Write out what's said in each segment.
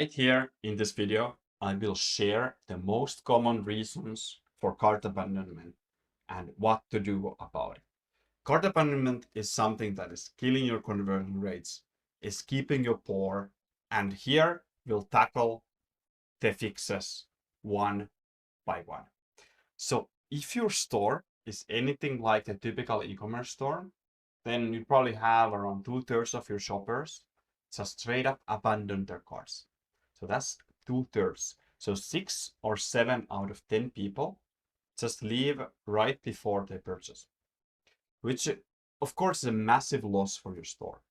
Right here in this video, I will share the most common reasons for cart abandonment and what to do about it. Cart abandonment is something that is killing your conversion rates, is keeping you poor, and here we'll tackle the fixes one by one. So if your store is anything like a typical e-commerce store, then you probably have around 2/3 of your shoppers just straight up abandon their carts. So that's 2/3. So 6 or 7 out of 10 people just leave right before they purchase, which of course is a massive loss for your store.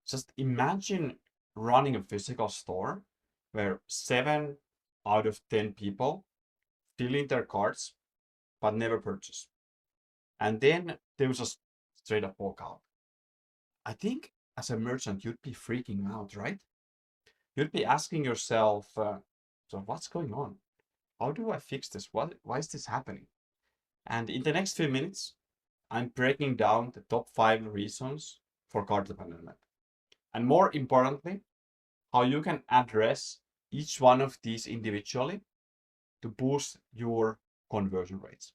Just imagine running a physical store where 7 out of 10 people fill in their carts but never purchase. And then they will just straight up walk out. I think as a merchant, you'd be freaking out, right? You'd be asking yourself, so what's going on? How do I fix this? Why is this happening? And in the next few minutes, I'm breaking down the top 5 reasons for cart abandonment. And more importantly, how you can address each one of these individually to boost your conversion rates.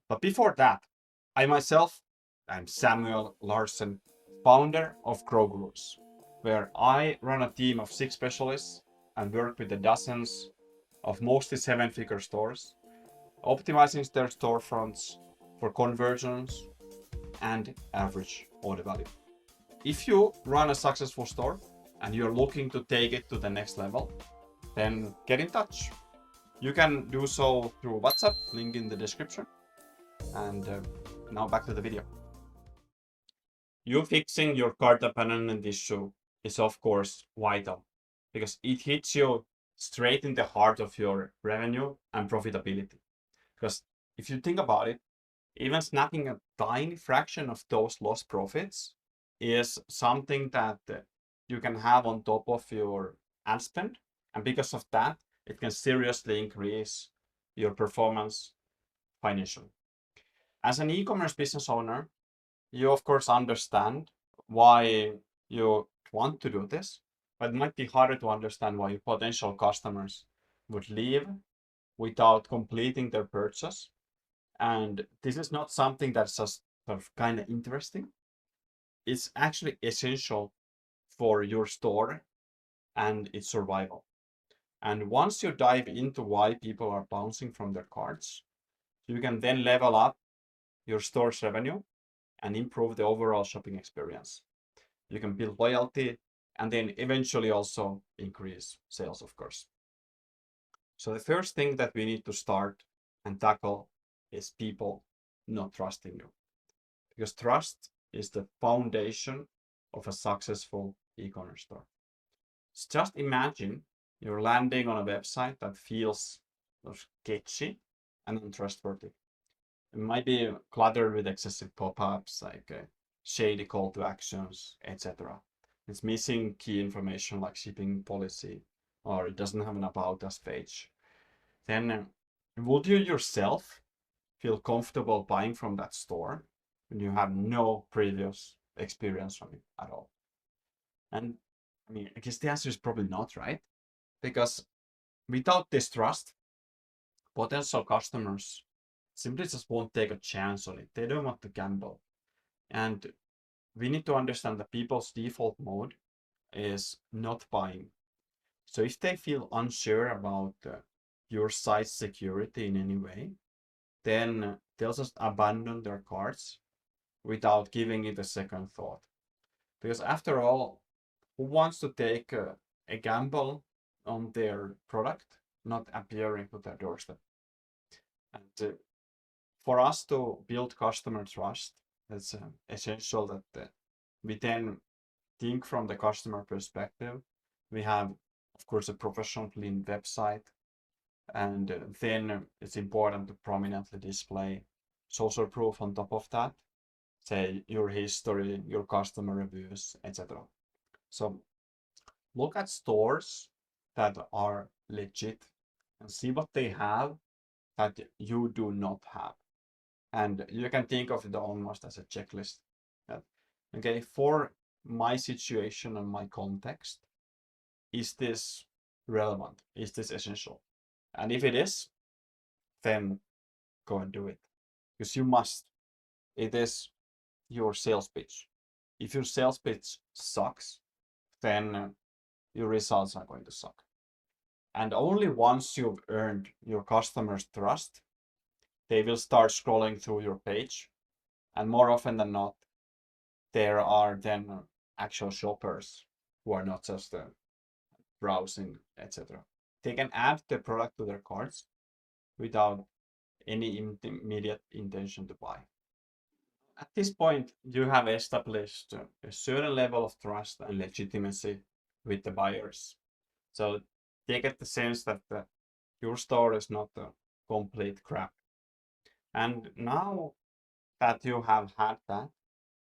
But before that, I'm Samuel Larsen, founder of GrowGurus, where I run a team of 6 specialists and work with the dozens of mostly 7-figure stores, optimizing their storefronts for conversions and average order value. If you run a successful store and you're looking to take it to the next level, then get in touch. You can do so through WhatsApp, link in the description. And now back to the video. You fixing your cart abandonment issue is of course vital because it hits you straight in the heart of your revenue and profitability. Because if you think about it, even snacking a tiny fraction of those lost profits is something that you can have on top of your ad spend. And because of that, it can seriously increase your performance financially. As an e-commerce business owner, you of course understand why you want to do this, but it might be harder to understand why your potential customers would leave without completing their purchase. And this is not something that's just sort of kind of interesting. It's actually essential for your store and its survival. And once you dive into why people are bouncing from their carts, you can then level up your store's revenue and improve the overall shopping experience. You can build loyalty and then eventually also increase sales, of course. So the first thing that we need to start and tackle is people not trusting you. Because trust is the foundation of a successful e-commerce store. Just imagine you're landing on a website that feels sketchy and untrustworthy. It might be cluttered with excessive pop-ups, like shady call to actions, etc. It's missing key information like shipping policy, or it doesn't have an about us page. Then would you yourself feel comfortable buying from that store when you have no previous experience from it at all? And I mean, I guess the answer is probably not, right? Because without this trust, potential customers simply just won't take a chance on it. They don't want to gamble. And we need to understand that people's default mode is not buying. So if they feel unsure about your site's security in any way, then they'll just abandon their carts without giving it a second thought. Because after all, who wants to take a gamble on their product not appearing to their doorstep? And for us to build customer trust, it's essential that we then think from the customer perspective. We have, of course, a professional clean website, and then it's important to prominently display social proof on top of that, say your history, your customer reviews, etc. So look at stores that are legit and see what they have that you do not have. And you can think of it almost as a checklist. That, okay, for my situation and my context, is this relevant? Is this essential? And if it is, then go and do it. Because you must. It is your sales pitch. If your sales pitch sucks, then your results are going to suck. And only once you've earned your customers' trust, they will start scrolling through your page. And more often than not, there are then actual shoppers who are not just browsing, etc. They can add the product to their carts without any immediate intention to buy. At this point, you have established a certain level of trust and legitimacy with the buyers. So they get the sense that your store is not a complete crap. And now that you have had that,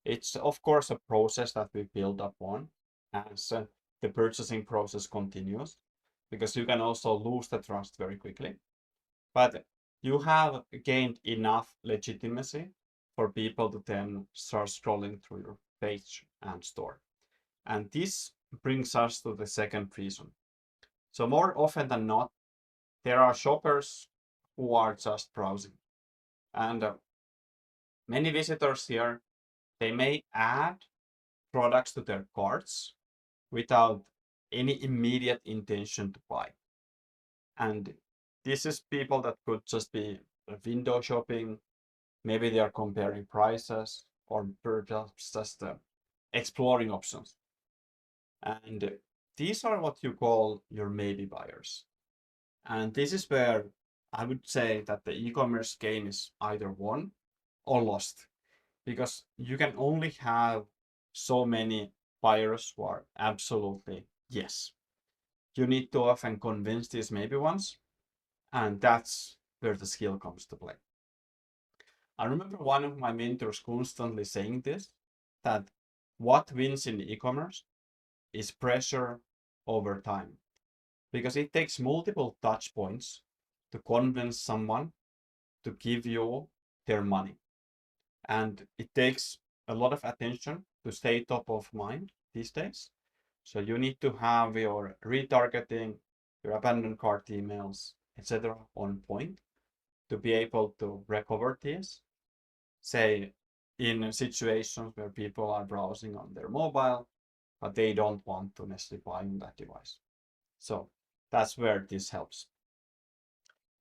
it's of course a process that we build upon as the purchasing process continues, because you can also lose the trust very quickly. But you have gained enough legitimacy for people to then start scrolling through your page and store. And this brings us to the second reason. So more often than not, there are shoppers who are just browsing. And many visitors here, they may add products to their carts without any immediate intention to buy. And this is people that could just be window shopping. Maybe they are comparing prices or perhaps just exploring options. And these are what you call your maybe buyers. And this is where I would say that the e-commerce game is either won or lost, because you can only have so many buyers who are absolutely yes. You need to often convince these maybe ones, and that's where the skill comes to play. I remember one of my mentors constantly saying this, that what wins in e-commerce is pressure over time, because it takes multiple touch points to convince someone to give you their money. And it takes a lot of attention to stay top of mind these days. So you need to have your retargeting, your abandoned cart emails, etc. on point to be able to recover this, say in situations where people are browsing on their mobile, but they don't want to necessarily buy on that device. So that's where this helps.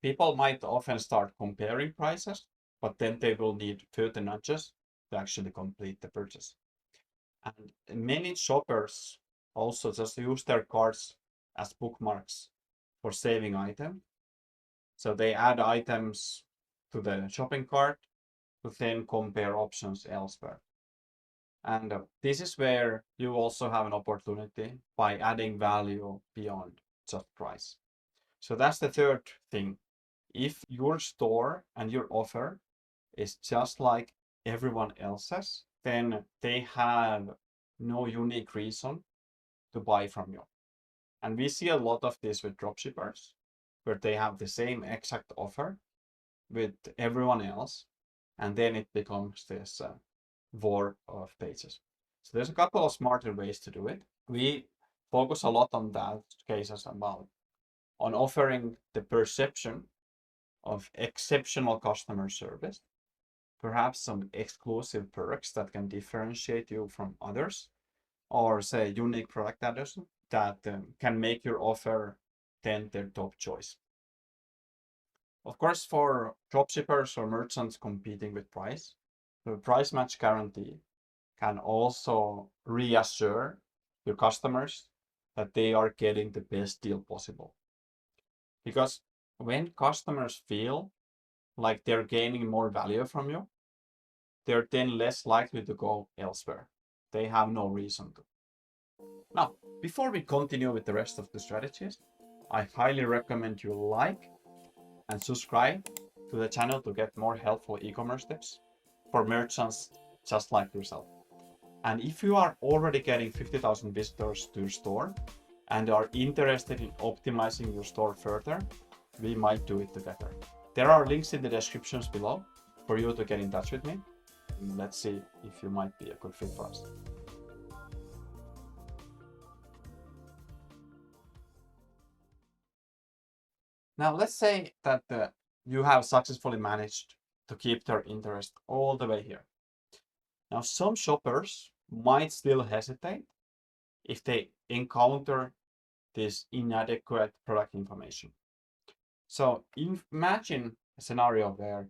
People might often start comparing prices, but then they will need further nudges to actually complete the purchase. And many shoppers also just use their carts as bookmarks for saving items. So they add items to the shopping cart to then compare options elsewhere. And this is where you also have an opportunity by adding value beyond just price. So that's the third thing. If your store and your offer is just like everyone else's, then they have no unique reason to buy from you. And we see a lot of this with dropshippers, where they have the same exact offer with everyone else, and then it becomes this war of pages. So there's a couple of smarter ways to do it. We focus a lot on that cases about on offering the perception of exceptional customer service, perhaps some exclusive perks that can differentiate you from others, or say unique product adders that can make your offer then their top choice. Of course, for dropshippers or merchants competing with price, the price match guarantee can also reassure your customers that they are getting the best deal possible. Because when customers feel like they're gaining more value from you, they're then less likely to go elsewhere. They have no reason to. Now, before we continue with the rest of the strategies, I highly recommend you like and subscribe to the channel to get more helpful e-commerce tips for merchants just like yourself. And if you are already getting 50,000 visitors to your store and are interested in optimizing your store further, we might do it together. There are links in the descriptions below for you to get in touch with me. And let's see if you might be a good fit for us. Now, let's say that you have successfully managed to keep their interest all the way here. Now, some shoppers might still hesitate if they encounter this inadequate product information. So imagine a scenario where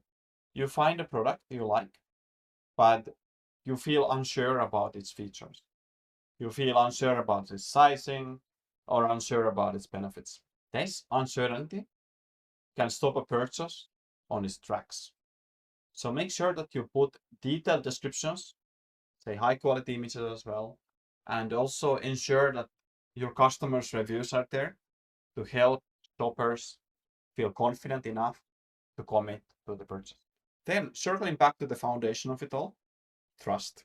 you find a product you like, but you feel unsure about its features. You feel unsure about its sizing or unsure about its benefits. This uncertainty can stop a purchase on its tracks. So make sure that you put detailed descriptions, say high quality images as well, and also ensure that your customers' reviews are there to help shoppers feel confident enough to commit to the purchase. Then, circling back to the foundation of it all, trust.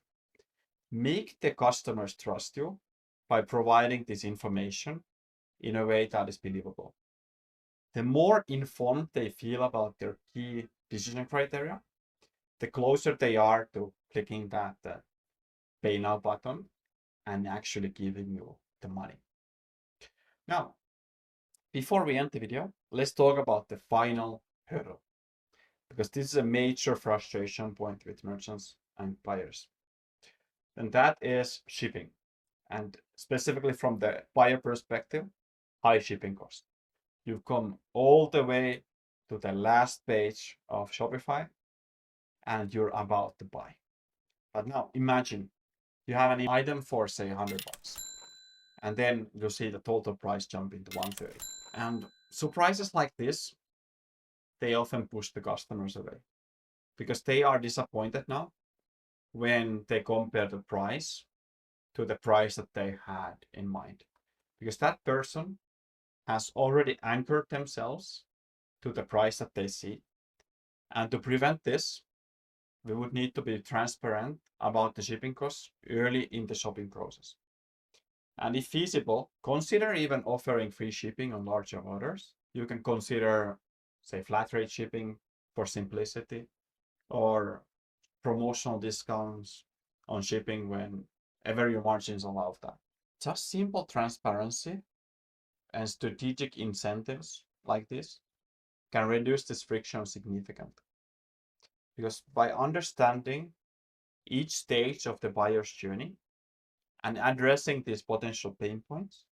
Make the customers trust you by providing this information in a way that is believable. The more informed they feel about their key decision criteria, the closer they are to clicking that pay now button and actually giving you the money. Now, before we end the video, let's talk about the final hurdle, because this is a major frustration point with merchants and buyers. And that is shipping. And specifically from the buyer perspective, high shipping cost. You've come all the way to the last page of Shopify and you're about to buy. But now imagine you have an item for say $100, and then you see the total price jump into 130. And surprises like this, they often push the customers away because they are disappointed now when they compare the price to the price that they had in mind, because that person has already anchored themselves to the price that they see. And to prevent this, we would need to be transparent about the shipping costs early in the shopping process. And if feasible, consider even offering free shipping on larger orders. You can consider, say, flat rate shipping for simplicity, or promotional discounts on shipping whenever your margins allow that. Just simple transparency and strategic incentives like this can reduce this friction significantly. Because by understanding each stage of the buyer's journey and addressing these potential pain points,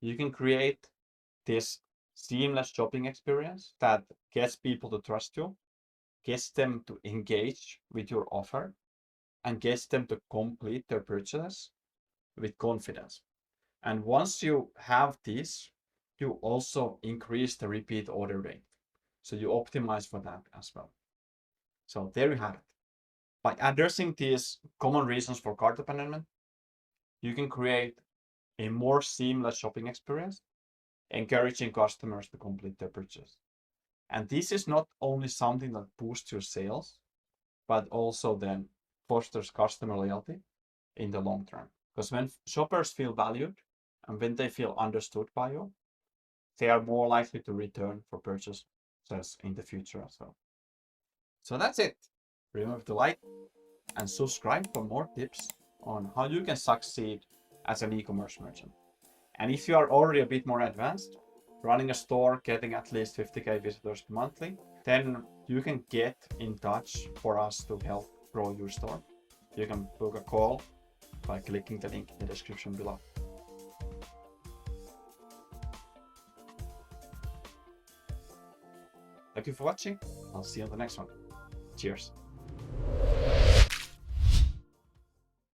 you can create this seamless shopping experience that gets people to trust you, gets them to engage with your offer, and gets them to complete their purchase with confidence. And once you have this, you also increase the repeat order rate. So you optimize for that as well. So there you have it. By addressing these common reasons for cart abandonment, you can create a more seamless shopping experience, encouraging customers to complete their purchase. And this is not only something that boosts your sales, but also then fosters customer loyalty in the long term. Because when shoppers feel valued and when they feel understood by you, they are more likely to return for purchases in the future as well. So that's it. Remember to like and subscribe for more tips on how you can succeed as an e-commerce merchant. And if you are already a bit more advanced, running a store, getting at least 50K visitors monthly, then you can get in touch for us to help grow your store. You can book a call by clicking the link in the description below. Thank you for watching. I'll see you on the next one. Cheers.